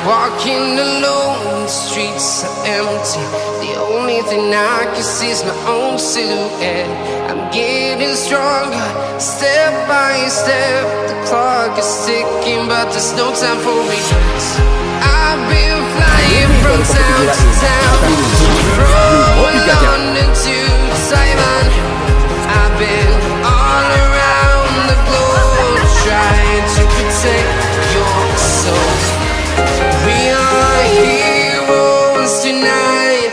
Walking alone, the streets are empty. The only thing I can see is my own silhouette. I'm getting stronger, step by step. The clock is ticking, but there's no time for regrets. I've been flying from town to town, from London to Taiwan. I've been all around the globe, trying to protect your soul. We are heroes tonight.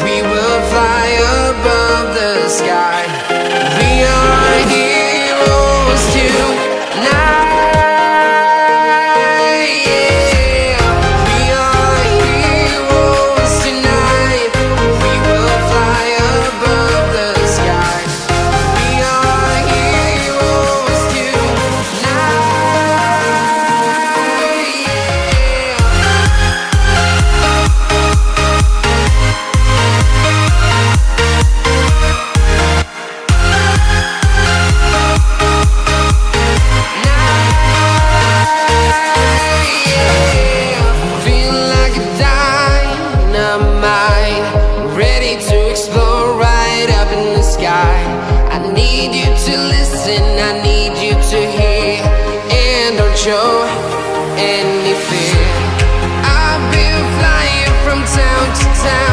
We will fly above the sky. We are heroes tonight. Yeah. We are heroes tonight. We will fly above the sky. We are heroes tonight. Feel like a dynamite, ready to explode right up in the sky. I need you to listen, I need you to hear, and don't show any fear. I've been flying from town to town.